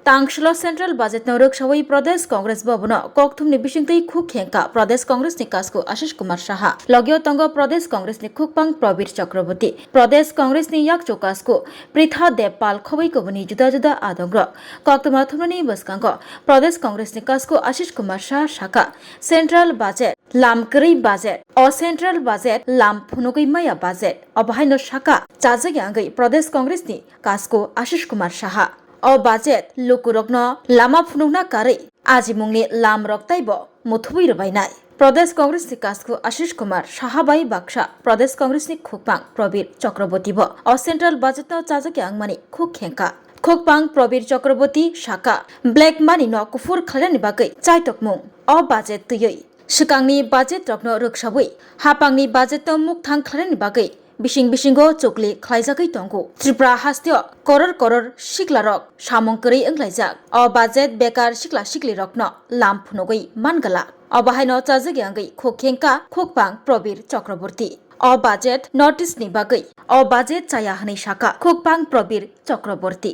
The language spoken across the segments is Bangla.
तांगशलो सेंट्रल बजेट नौरक सवई प्रदेश कांग्रेस भवन कक्थुमनि बिसिंगतै खुक हेंका प्रदेश कांग्रेस नि कासको आशिष कुमार साहा लगियो तंग प्रदेश कांग्रेस नि खुकपांग प्रवीर चक्रवर्ती प्रदेश कांग्रेस नि याक चौकासको पृथा देवपाल खवई कबनि जुदा जुदा आदंग्र कक्तमा थुमनि बसकांग प्रदेश कांग्रेस नि कासको आशिष कुमार साहा शाखा सेंट्रल बजेट लामकरै बजेट अ सेंट्रल बजेट लाम फुनुगै माया बजेट अबहायनो शाखा चाजगयांगै प्रदेश कांग्रेस नि कासको आशिष कुमार साहा अ बाजेट लुकुरकनो लामा फुनुगना कारै आजिमुंनि लाम रक्ताइब मुथुबै रबायनाय प्रदेश कांग्रेस नि कासको आशिष कुमार साहाबाई बाक्सा प्रदेश कांग्रेस नि खुकपांग प्रवीर चक्रवर्ती अ सेंट्रल बजेट न चाजक्यांग मानि खुक हेंका खुकपांग प्रवीर चक्रवर्ती शाखा ब्लैक मानि न कुफुर खालानि बागै चाइटकमुं अ बाजेट तयै सिगांनि बाजेट रकनो रोखसाबै हापांनि बाजेट न मुखथां खालानि बागै बिसिंग बिसिंगो चोकलि खालायजागै दंगो त्रिपुरा हास्तिय करर करर सिक्लारक सामंकरै ओंलायजाक अ बाजेट बेकार सिक्ला सिक्लि रकनो लाम फुनगै मानगला अबाहायनो चाजगयांगै खुखेंका खुकपांग प्रवीर चक्रवर्ती अ बाजेट नोटिस नि बागै अ बाजेट चाया हनै शाखा खुकपांग प्रवीर चक्रवर्ती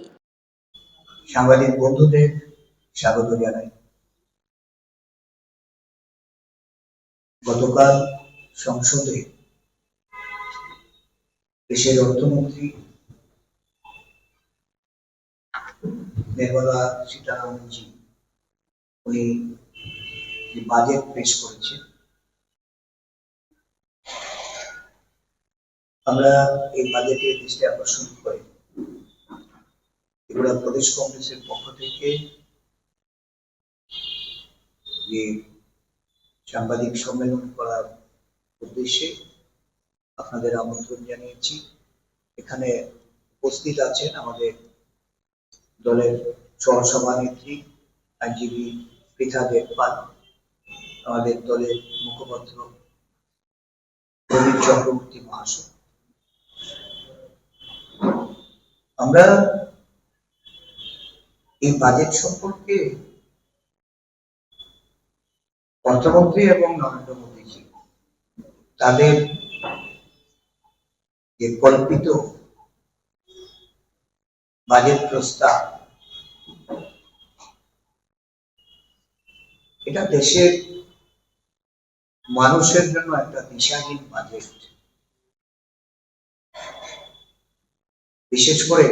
সাংবাদিক বন্ধুদের স্বাগত জানাই। গতকাল সংসদে দেশের অর্থমন্ত্রী নির্মলা সীতারামনজি উনি যে বাজেট পেশ করেছেন, আমরা এই বাজেটের দৃষ্টি আকর্ষণ করে ত্রিপুরা প্রদেশ কংগ্রেসের পক্ষ থেকে যে সাংবাদিক সম্মেলন করার উদ্দেশ্যে আপনাদের আমন্ত্রণ জানিয়েছি। এখানে উপস্থিত আছেন আমাদের দলের সহসভানেত্রী আইনজীবী পৃথা দেবপাল, আমাদের দলের মুখপাত্র প্রবীর চক্রবর্তী মহাশয়। আমরা এই বাজেট সম্পর্কে অর্থমন্ত্রী এবং নরেন্দ্র মোদীজি তাদের যে কল্পিত বাজেট প্রস্তাব, এটা দেশের মানুষের জন্য একটা দিশাহীন বাজেট। বিশেষ করে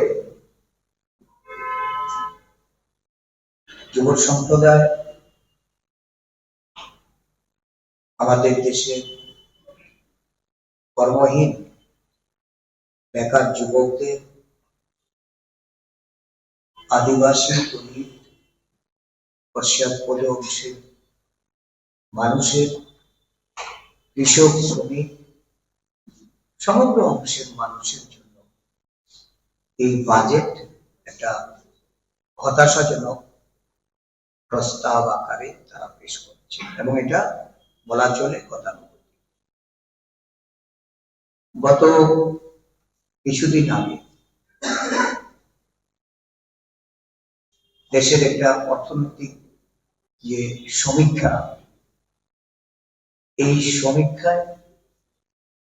যুব সম্প্রদায়, আমাদের দেশে কর্মহীন বেকার যুবকদের, আদিবাসী দলিত পশ্চাৎপদ অংশের মানুষের, কৃষক শ্রমিক, সমগ্র অংশের মানুষের জন্য এই বাজেট একটা হতাশাজনক প্রস্তাব আকারে তারা পেশ করছে এবং এটা বলা চলে গতানুগতিক। গত কিছুদিন আগে দেশের একটা অর্থনৈতিক যে সমীক্ষা, এই সমীক্ষায়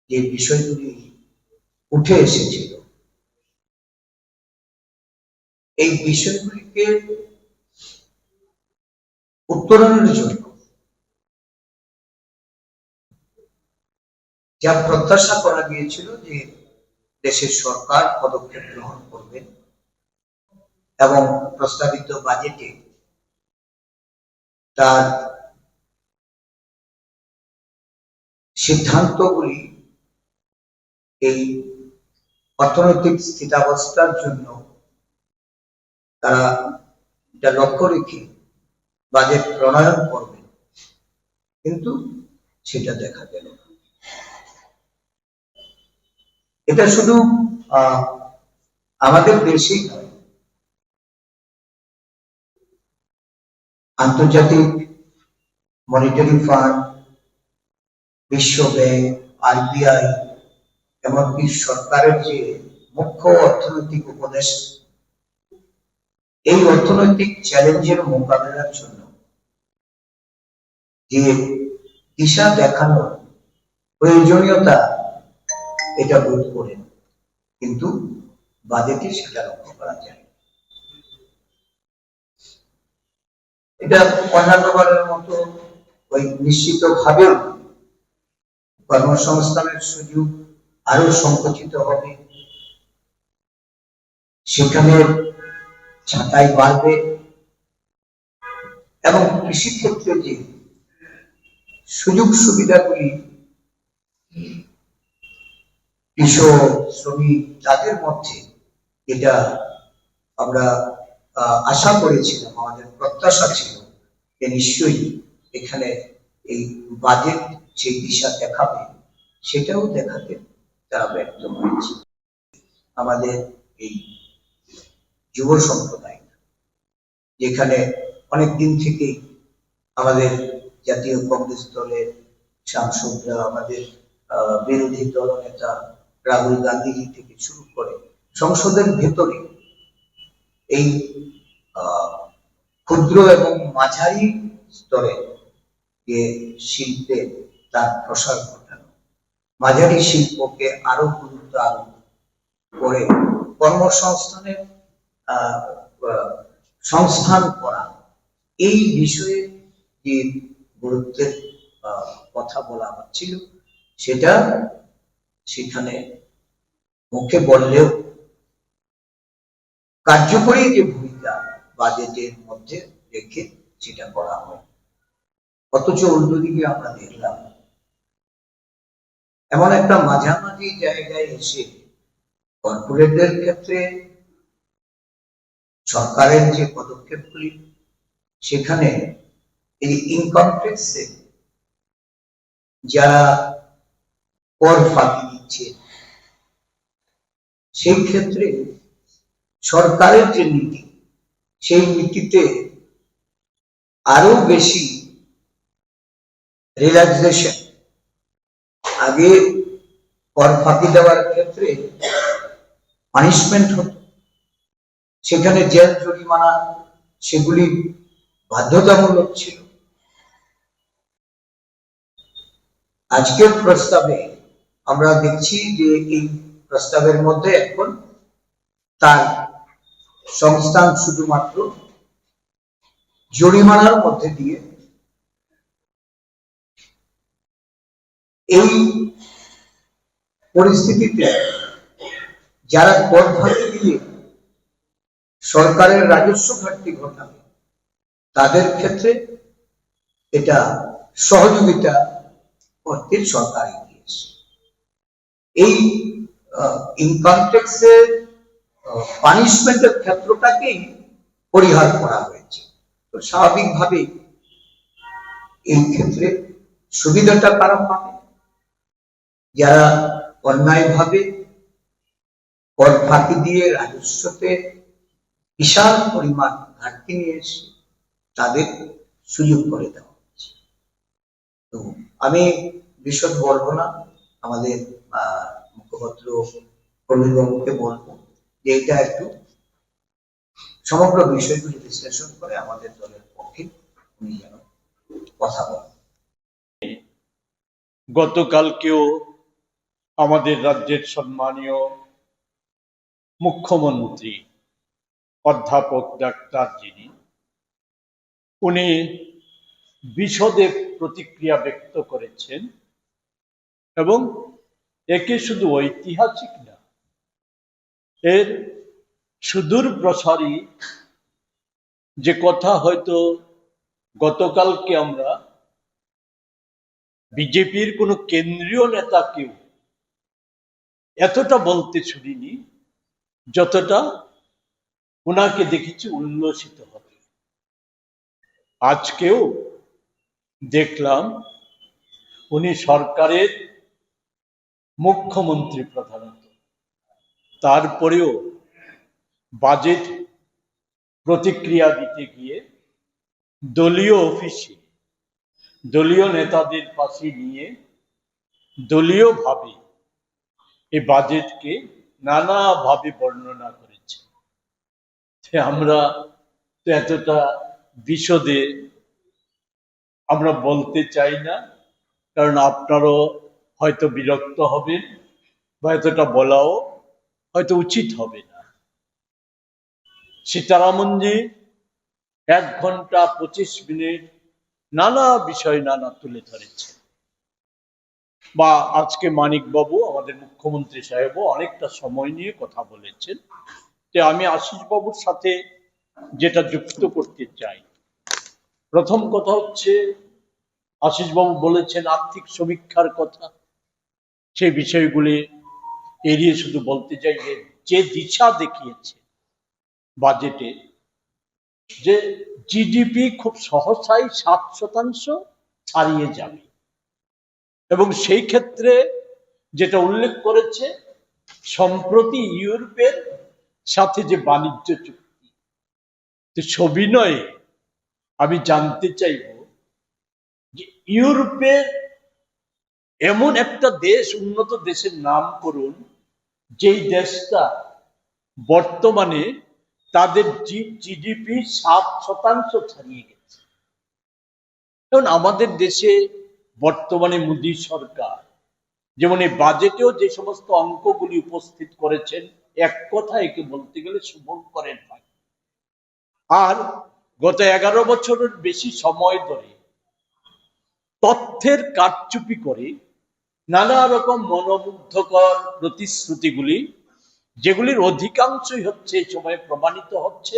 যে বিষয়গুলি উঠে এসেছিল, এই বিষয়গুলিকে উত্তরণের জন্য যা প্রত্যাশা করা গিয়েছিল যে দেশের সরকার পদক্ষেপ গ্রহণ করবেন এবং প্রস্তাবিত বাজেটে তার সিদ্ধান্তগুলি এই অর্থনৈতিক স্থিতাবস্থার জন্য তারা এটা লক্ষ্য রেখে বাজেট প্রণয়ন করবেন, কিন্তু সেটা দেখা গেল না। এটা শুধু আমাদের দেশেই নয়, আন্তর্জাতিক মনিটারি ফান্ড, বিশ্ব ব্যাংক, আরবিআই, এমনকি সরকারের যে মুখ্য অর্থনৈতিক উপদেশ, এই অর্থনৈতিক চ্যালেঞ্জের মোকাবেলার জন্য যে দিশা দেখানোর প্রয়োজনীয়তা এটা বোধ করেন, কিন্তু বাজেটে সেটা লক্ষ্য করা যায়। এটা অন্যান্যবারের মতো ওই নিশ্চিত ভাবেও কর্মসংস্থানের সুযোগ আরো সংকুচিত হবে, সেখানে ছাঁটাই বাড়বে এবং কৃষিক্ষেত্রে যে সুযোগ সুবিধাগুলি কৃষক শ্রমিক তাদের মধ্যে, এটা আমরা আশা করেছিলাম, আমাদের প্রত্যাশা ছিল যে নিশ্চয়ই এখানে এই বাজেট সেই দিশা দেখাবে, সেটাও দেখাতে তারা ব্যর্থ হয়েছে। আমাদের এই যুব সম্প্রদায় যেখানে অনেকদিন থেকেই আমাদের জাতীয় কংগ্রেস দলের সাংসদরা, আমাদের বিরোধী দল নেতা রাহুল গান্ধীজি থেকে শুরু করে সংসদের ভেতরে এই ক্ষুদ্র এবং মাঝারি স্তরে যে শিল্পে তার প্রসার ঘটানো, মাঝারি শিল্পকে আরো গুরুত্ব আরোপ করে কর্মসংস্থানের সংস্থান করা, এই বিষয়ে যে গুরুত্বের কথা বলা হচ্ছিল, সেটা সেখানে মুখে বললেও কার্যকরী যে ভূমিকা বাজেটের মধ্যে রেখে সেটা করা হয়। অথচ অন্যদিকে আমরা দেখলাম এমন একটা মাঝামাঝি জায়গায় এসে কর্পোরেটদের ক্ষেত্রে সরকারের যে পদক্ষেপগুলি, সেখানে এই ইনকাম ট্যাক্সে যারা কর ফাঁকি দিচ্ছে, সেই ক্ষেত্রে সরকারের যে নীতি, সেই নীতিতে আরো বেশি রিল্যাক্সেশন। আগে কর ফাঁকি দেওয়ার ক্ষেত্রে পানিশমেন্ট হতো, সেখানে জেল জরিমানা সেগুলি বাধ্যতামূলক ছিল। আজকের প্রস্তাবে আমরা দেখছি যে এই প্রস্তাবের মধ্যে এখন তার সংস্থান শুধুমাত্র জরিমানার মধ্যে দিয়ে এই পরিস্থিতিতে যারা কর ফাঁকি দিয়ে সরকারের রাজস্ব ঘাটতি ঘটাবে, তাদের ক্ষেত্রে এটা সহযোগিতা করতে সরকার এগিয়ে এসেছে। এই ইনকাম ট্যাক্সের পানিশমেন্টের ক্ষেত্রটাকেই পরিহার করা হয়েছে। তো স্বাভাবিকভাবে এই ক্ষেত্রে সুবিধাটা কারা পাবে? যারা অন্যায়ভাবে কর ফাঁকি দিয়ে রাজস্বতে বিশাল পরিমাণ ঘাটতি নিয়ে এসে তাদের সুযোগ করে দেওয়া হচ্ছে। তো আমি বিশদ বলবো না, আমাদের মুখপাত্র প্রবীরবাবুকে বলবো যে এটা একটু সমগ্র বিষয়গুলি বিশ্লেষণ করে আমাদের দলের পক্ষে উনি যেন কথা বলেন। গতকালকেও আমাদের রাজ্যের সম্মানীয় মুখ্যমন্ত্রী অধ্যাপক ডাক্তার যিনি, উনি বিশদে প্রতিক্রিয়া ব্যক্ত করেছেন এবং একে শুধু ঐতিহাসিক না, এর সুদূর প্রসারী যে কথা হয়তো গতকালকে আমরা বিজেপির কোনো কেন্দ্রীয় নেতাকেও এতটা বলতে শুনিনি, যতটা ওনাকে দেখেছি উল্লসিত হবে। আজকেও দেখলাম উনি সরকারের মুখ্যমন্ত্রী প্রধানত, তারপরেও বাজেট প্রতিক্রিয়া দিতে গিয়ে দলীয় অফিসে দলীয় নেতাদের পাশে নিয়ে দলীয়ভাবে এই বাজেটকে নানাভাবে বর্ণনা করেছে। আমরা তো এতটা বিশদে আমরা বলতে চাই না, কারণ আপনারও হয়তো বিরক্ত হবেন বা এতটা বলাও হয়তো উচিত হবে না। সীতারামনজি 1 ঘন্টা 25 মিনিট নানা বিষয় নানা তুলে ধরেছে। বা আজকে মানিক বাবু আমাদের মুখ্যমন্ত্রী সাহেবও অনেকটা সময় নিয়ে কথা বলেছেন। যে আমি আশিস বাবুর সাথে যেটা যুক্ত করতে চাই, প্রথম কথা হচ্ছে আশিস বাবু বলেছেন আর্থিক সমীক্ষার কথা, সেই বিষয়গুলি এড়িয়ে শুধু বলতে চাই যে দিশা দেখিয়েছে বাজেটে, যে জিডিপি খুব সহসাই 7% ছাড়িয়ে যাবে, এবং সেই ক্ষেত্রে যেটা উল্লেখ করেছে সম্প্রতি ইউরোপের সাথে যে বাণিজ্য চুক্তি, তো সবিনয়ে আমি জানতে চাইব যে ইউরোপের এমন একটা দেশ, উন্নত দেশের নাম করুন যেই দেশটা বর্তমানে তাদের জিডিপি 7% ছাড়িয়ে গেছে। এখন আমাদের দেশে বর্তমানে মোদী সরকার যেমন এই বাজেটেও যে সমস্ত অঙ্কগুলি উপস্থিত করেছেন, এক কথা একে বলতে গেলে শুভঙ্করের ভাই। আর গত 11 বছরের বেশি সময় ধরে তথ্যের কারচুপি করে নানা রকম মনোমুগ্ধকর প্রতিশ্রুতিগুলি, যেগুলির অধিকাংশই হচ্ছে এই সময় প্রমাণিত হচ্ছে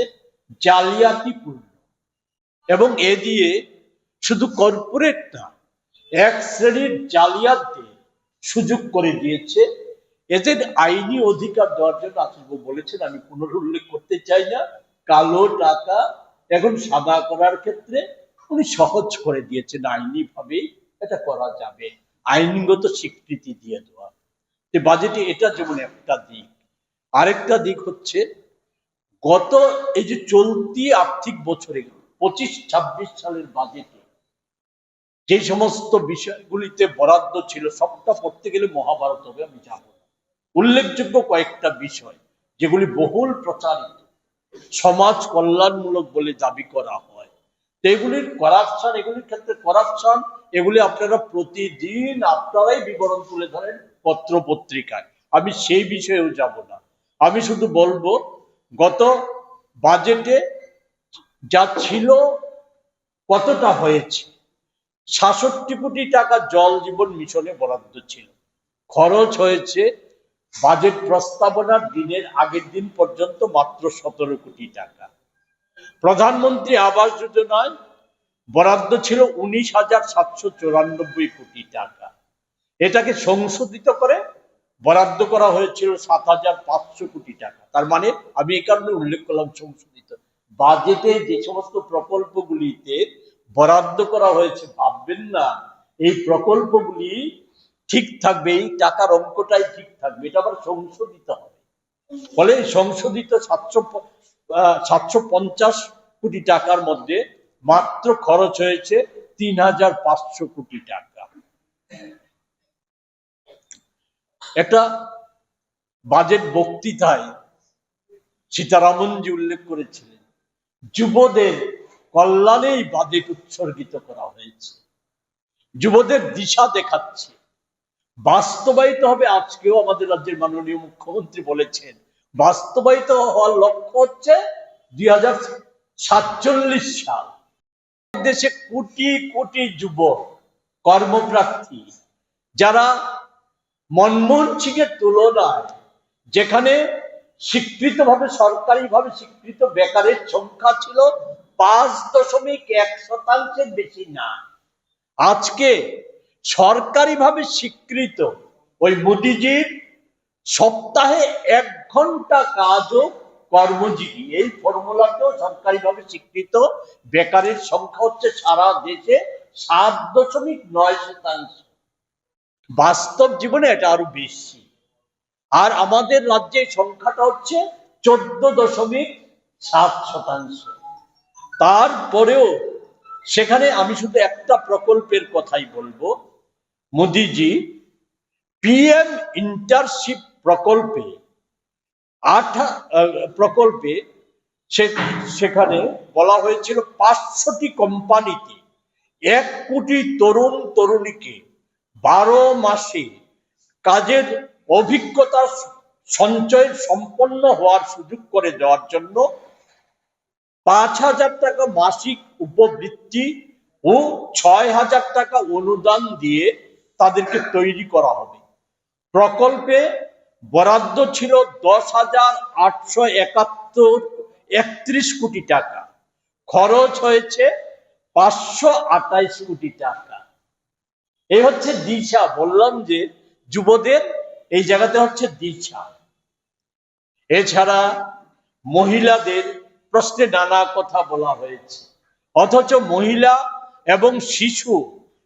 জালিয়াতিপূর্ণ, এবং এ দিয়ে শুধু কর্পোরেট না, এক শ্রেণীর জালিয়াতদের সুযোগ করে দিয়েছে। এদের আইনি অধিকার দেওয়ার জন্য আশিসবাবু বলেছেন, আমি পুনরুল্লেখ করতে চাই না, কালো টাকা এখন সাদা করার ক্ষেত্রে উনি সহজ করে দিয়েছেন, আইনি ভাবে এটা করা যাবে, আইনগত স্বীকৃতি দিয়ে দেওয়া। বাজেটে এটা যেমন একটা দিক, আরেকটা দিক হচ্ছে গত এই যে চলতি আর্থিক বছরে 25-26 সালের বাজেটে যে সমস্ত বিষয়গুলিতে বরাদ্দ ছিল, সবটা পড়তে গেলে মহাভারত হবে, আমি যাব না। উল্লেখযোগ্য কয়েকটা বিষয় যেগুলি বহুল প্রচারিত, সমাজ কল্যাণমূলক বলে দাবি করা হয়, এগুলির করাপশন, এগুলির ক্ষেত্রে করাপশন, এগুলি আপনারা প্রতিদিন আপনারাই বিবরণ তুলে ধরেন পত্র পত্রিকায়, আমি সেই বিষয়েও যাব না। আমি শুধু বলবো গত বাজেটে যা ছিল কতটা হয়েছে। 66 কোটি টাকা জল জীবন মিশনে বরাদ্দ ছিল, খরচ হয়েছে বাজেট প্রস্তাবনার দিনের আগের দিন পর্যন্ত মাত্র 17 কোটি টাকা। প্রধানমন্ত্রী আবাস যোজনায় বরাদ্দ ছিল 19,794 কোটি টাকা, এটাকে সংশোধিত করে বরাদ্দ করা হয়েছিল 7,500 কোটি টাকা। তার মানে আমি এই কারণে উল্লেখ করলাম সংশোধিত, বাজেটে যে সমস্ত প্রকল্পগুলিতে বরাদ্দ করা হয়েছে, ভাববেন না এই প্রকল্পগুলি ঠিক থাকবে, এই টাকার অঙ্কটাই ঠিক থাকবে, এটা আবার সংশোধিত হবে। ফলে সংশোধিত 750 কোটি টাকার মধ্যে মাত্র খরচ হয়েছে 3,500 কোটি টাকা। একটা বাজেট বক্তৃতায় সীতারামনজি উল্লেখ করেছিলেন, যুবদের কল্যাণেই বাজেট উৎসর্গিত করা হয়েছে, যুবদের দিশা দেখাচ্ছে, বাস্তবায়িত হবে। আজকেও আমাদের রাজ্যের মাননীয় মুখ্যমন্ত্রী বলেছেন বাস্তবায়িত হওয়ার লক্ষ্য হচ্ছে 2047 সাল। দেশে কোটি কোটি যুবক কর্মপ্রার্থী, যারা মনমোহন সিংয়ের তুলনায়, যেখানে স্বীকৃতভাবে সরকারিভাবে স্বীকৃত বেকারের সংখ্যা ছিল 5.1% বেশি না, আজকে সরকারিভাবে স্বীকৃত ওই মোদিজির সপ্তাহে 1 ঘন্টা কাজও কর্মজীবী, এই ফর্মুলাতেও সরকারিভাবে স্বীকৃত বেকারের সংখ্যা হচ্ছে সারা দেশে 7.9%। বাস্তব জীবনে এটা আরো বেশি। আর আমাদের রাজ্যে সংখ্যাটা হচ্ছে 14.7%। তারপরেও সেখানে আমি শুধু একটা প্রকল্পের কথাই বলবো, মোদিজি পিএম ইন্টার্নশিপ প্রকল্পে সেখানে বলা হয়েছিল 500টি কোম্পানিতে 1 কোটি তরুণ তরুণীকে 12 মাসে কাজের অভিজ্ঞতা সঞ্চয়ের সম্পন্ন হওয়ার সুযোগ করে দেওয়ার জন্য 5,000 টাকা মাসিক উপবৃত্তি ও 6,000 টাকা অনুদান দিয়ে তাদেরকে তৈরি করা হবে। প্রকল্পে বরাদ্দ ছিল 10,831 কোটি টাকা, খরচ হয়েছে 528 কোটি টাকা। এই হচ্ছে দিশা। বললাম যে যুবদের এই জায়গাতে হচ্ছে দিশা। এছাড়া মহিলাদের প্রশ্নে নানা কথা বলা হয়েছে, অথচ মহিলা এবং শিশু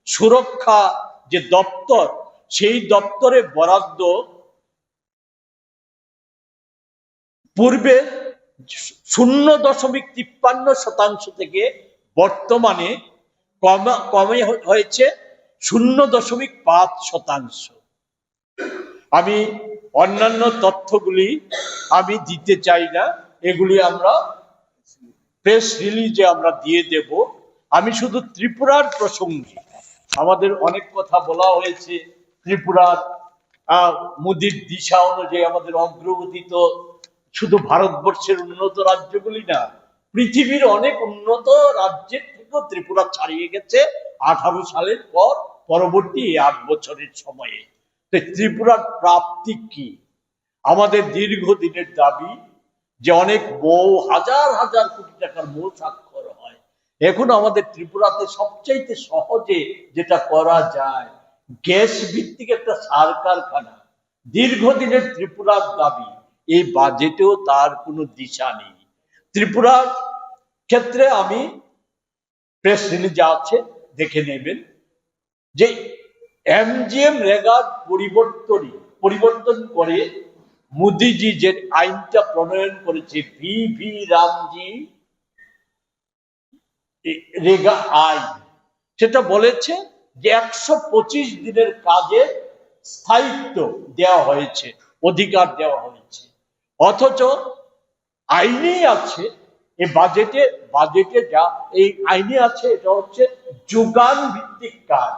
সুরক্ষা যে দপ্তর, সেই দপ্তরে বরাদ্দ পূর্বে 0.53% থেকে বর্তমানে কমে হয়েছে 0.5%। আমি অন্যান্য তথ্যগুলি আমি দিতে চাই না, এগুলি আমরা প্রেস রিলিজে আমরা দিয়ে দেব। আমি শুধু ত্রিপুরার প্রসঙ্গে, আমাদের অনেক কথা বলা হয়েছে ত্রিপুরার মোদির দিশা অনুযায়ী আমাদের অগ্রগতি তো শুধু ভারতবর্ষের উন্নত রাজ্যগুলি না, পৃথিবীর অনেক উন্নত রাজ্যের থেকেও ত্রিপুরা ছাড়িয়ে গেছে 18 সালের পর পরবর্তী 8 বছরের সময়ে। ত্রিপুরার প্রাপ্তি কি? আমাদের দীর্ঘদিনের দাবি যে অনেক হাজার হাজার কোটি টাকার মূল স্বাক্ষর হয়। এখন আমাদের ত্রিপুরাতে সবচাইতে সহজে যেটা করা যায়, গ্যাস ভিত্তিক একটা সার কারখানা। দীর্ঘদিনের ত্রিপুরার দাবি, এই বাজেটেও তার কোনো দিশা নেই। ত্রিপুরার ক্ষেত্রে আমি প্রেস রিলিজ যা আছে দেখে নেবেন যে MGM রেগার পরিবর্তন করে মোদিজি যে আইনটা প্রণয়ন করেছে, VV রামজি রেগা আইন, সেটা বলেছে যে 125 দিনের কাজে স্থায়িত্ব দেওয়া হয়েছে, অধিকার দেওয়া হয়েছে। অথচ আইনেই আছে, এই বাজেটে যা এই আইনে আছে, এটা হচ্ছে যোগান ভিত্তিক কাজ।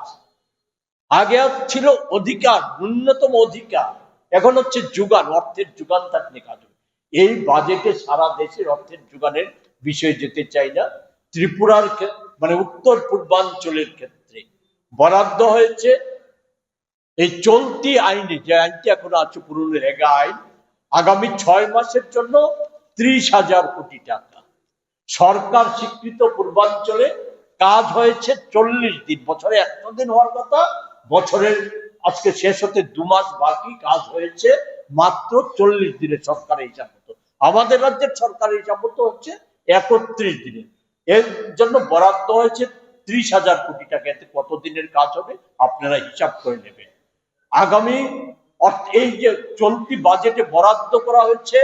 আগে ছিল অধিকার, ন্যূনতম অধিকার, এখন হচ্ছে যোগান, অর্থের যোগান থাকলে কাজ হবে। এই বাজেটে সারা দেশের অর্থের যোগানের বিষয়ে যেতে চাই না। ত্রিপুরার মানে উত্তর পূর্বাঞ্চলের ক্ষেত্রে বরাদ্দ হয়েছে এই চলতি আইনে, যে আইনটি এখন আছে পুরনো রেগা আইন, আগামী 6 মাসের জন্য 30,000 কোটি টাকা। সরকার স্বীকৃত পূর্বাঞ্চলে কাজ হয়েছে 40 দিন, বছরে 100 দিন হওয়ার কথা, বছরের আজকে শেষ হতে 2 মাস বাকি, কাজ হয়েছে মাত্র 40 দিনে সরকারের হিসাব মতো। আমাদের রাজ্যের সরকারের হিসাব মতো হচ্ছে 31 দিনে। এর জন্য বরাদ্দ হয়েছে 30,000 কোটি টাকা। এতে কত দিনের কাজ হবে আপনারা হিসাব করে নেবেন। আগামী এই যে চলতি বাজেটে বরাদ্দ করা হয়েছে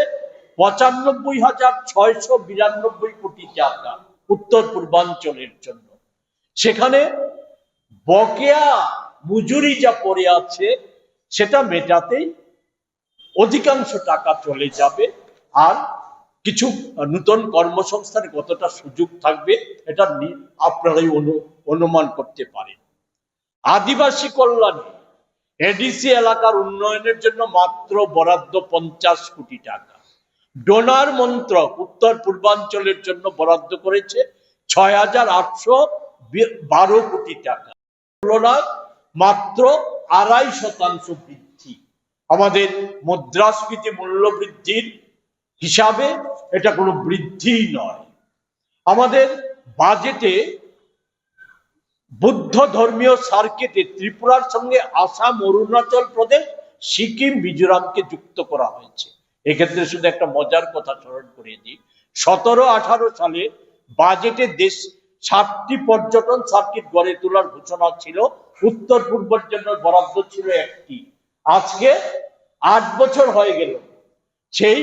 95,692 কোটি টাকা উত্তর পূর্বাঞ্চলের জন্য। সেখানে বকেয়া মজুরি যা পড়ে আছে সেটা মেটাতেই অধিকাংশ টাকা চলে যাবে। আর কিছু নতুন কর্মসংস্থানে কতটা সুযোগ থাকবে এটা আপনারাই অনুমান করতে পারেন। আদিবাসী কল্যাণে এডিসি এলাকার উন্নয়নের জন্য মাত্র বরাদ্দ 50 কোটি টাকা। ডোনার মন্ত্রক উত্তর পূর্বাঞ্চলের জন্য বরাদ্দ করেছে 6,812 কোটি টাকা, তুলনায় মাত্র 2.5% বৃদ্ধি। আমাদের মুদ্রাস্ফীতি মূল্য বৃদ্ধির হিসাবে এটা কোনো বৃদ্ধি নয়। আমাদের বাজেটে বুদ্ধ ধর্মীয় সার্কিটে ত্রিপুরার সঙ্গে আসাম, অরুণাচল প্রদেশ, সিকিম, মিজোরামকে যুক্ত করা হয়েছে। এক্ষেত্রে শুধু একটা মজার কথা স্মরণ করিয়ে দিই, 17-18 সালে বাজেটে দেশ 7টি পর্যটন সার্কিট গড়ে তোলার ঘোষণা ছিল, উত্তর পূর্বের জন্য বরাদ্দ ছিল 1টি। আজকে 8 বছর হয়ে গেল, সেই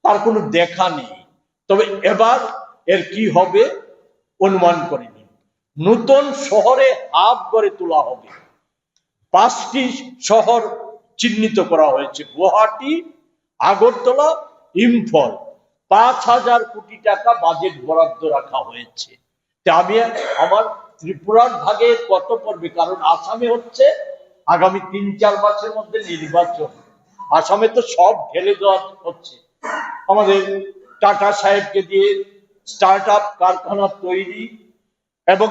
তার কোনো দেখা নেই। তবে এবার এর কি হবে অনুমান করিনি। নতুন শহরে হাব গড়ে তোলা হবে। 5টি শহর চিহ্নিত করা হয়েছে, গুয়াহাটি, আগরতলা, ইম্ফল। 5,000 কোটি টাকা বাজেট বরাদ্দ রাখা হয়েছে। আমি আমার ত্রিপুরার ভাগে কত পড়বে, কারণ আসামে হচ্ছে আগামী 3-4 মাসের মধ্যে নির্বাচন। আসামে তো সব ঢেলে দেওয়া হচ্ছে, আমাদের টাটা সাহেবকে দিয়ে স্টার্ট আপ কারখানা তৈরি এবং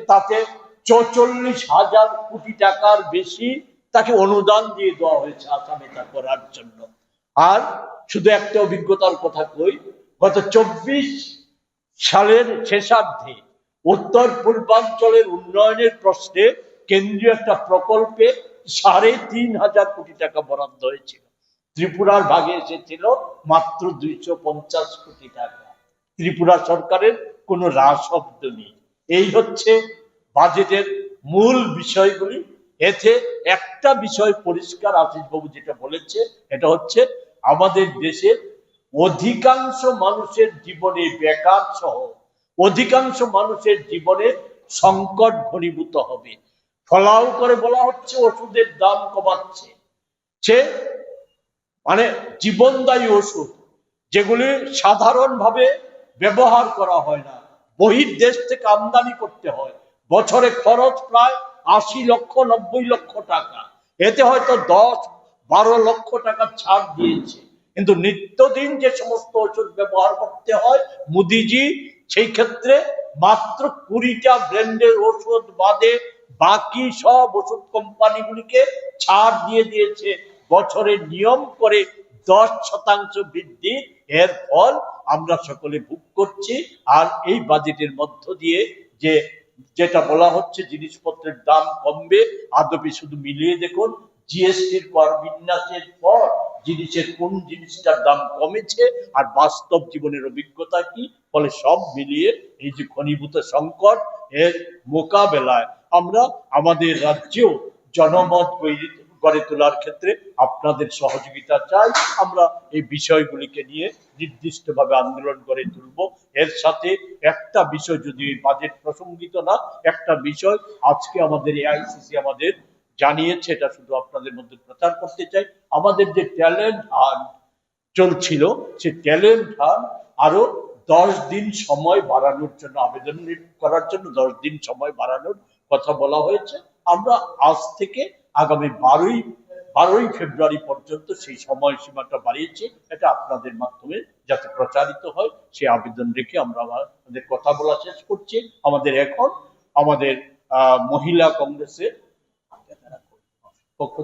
তাতে 44,000 কোটি টাকার বেশি তাকে অনুদান দিয়ে দেওয়া হয়েছে আসামে তা করার জন্য। আর শুধু একটা অভিজ্ঞতার কথা কই, গত 24 সালের শেষার্ধে উত্তর পূর্বাঞ্চলের উন্নয়নের প্রশ্নে কেন্দ্রীয় একটা প্রকল্পে 3,500 কোটি টাকা বরাদ্দ হয়েছিল। ত্রিপুরার ভাগে এসেছিল মাত্র 250 কোটি টাকা। ত্রিপুরা সরকারের কোনো শব্দ নেই। এই হচ্ছে বাজেটের মূল বিষয়গুলি। এতে একটা বিষয় পরিষ্কার, আশিস বাবু যেটা বলেছে, এটা হচ্ছে আমাদের দেশের অধিকাংশ মানুষের জীবনে, বেকার সহ অধিকাংশ মানুষের জীবনে সংকট ঘনীভূত হবে। ফলাও করে বলা হচ্ছে ওষুধের দাম কমাচ্ছে, সে মানে জীবনদায়ী ওষুধ যেগুলি সাধারণভাবে ব্যবহার করা হয় না, বহির্দেশ থেকে আমদানি করতে হয়। বছরে খরচ প্রায় 80 লক্ষ 90 লক্ষ টাকা। এতে হয়তো 10-12 লক্ষ টাকা ছাড় দিয়েছে, কিন্তু নিত্যদিন যে সমস্ত ওষুধ ব্যবহার করতে হয়, মোদিজি সেই ক্ষেত্রে মাত্র 20টা ব্র্যান্ডের ওষুধ বাদে বাকি সব ওষুধ কোম্পানিগুলিকে ছাড় দিয়ে দিয়েছে বছরের নিয়ম করে 10% বৃদ্ধি। এর ফল আমরা সকলে ভোগ করছি। আর এই বাজেটের মধ্য দিয়ে যেটা বলা হচ্ছে জিনিসপত্রের দাম কমবে, আদপে শুধু মিলিয়ে দেখুন জিএসটির কর বিন্যাসের পর জিনিসের কোন জিনিসটার দাম কমেছে আর বাস্তব জীবনের অভিজ্ঞতা কি। ফলে সব মিলিয়ে এই যে ঘনীভূত সংকট, এর মোকাবেলায় আমরা আমাদের রাজ্যেও জনমত গড়ে তোলার ক্ষেত্রে আপনাদের সহযোগিতা চাই। আমরা এই বিষয়গুলিকে নিয়ে নির্দিষ্টভাবে আন্দোলন গড়ে তুলব। এর সাথে একটা বিষয়, যদি বাজেট প্রসঙ্গিত না, একটা বিষয় আজকে আমাদের এআইসিসি আমাদের জানিয়েছে, এটা শুধু আপনাদের মধ্যে প্রচার করতে চাই। আমাদের যে ট্যালেন্ট হান্ট চলছিল, সে ট্যালেন্ট হান্ট আরো 10 দিন সময় বাড়ানোর জন্য, আবেদন করার জন্য 10 দিন সময় বাড়ানোর কথা বলা হয়েছে। আমরা আজ থেকে আগামী 12ই ফেব্রুয়ারি পর্যন্ত সেই সময়সীমাটা বাড়িয়েছি। এটা আপনাদের মাধ্যমে যাতে প্রচারিত হয় সে আবেদন রেখে আমরা আমাদের কথা বলা শেষ করছি। আমাদের মহিলা কংগ্রেসের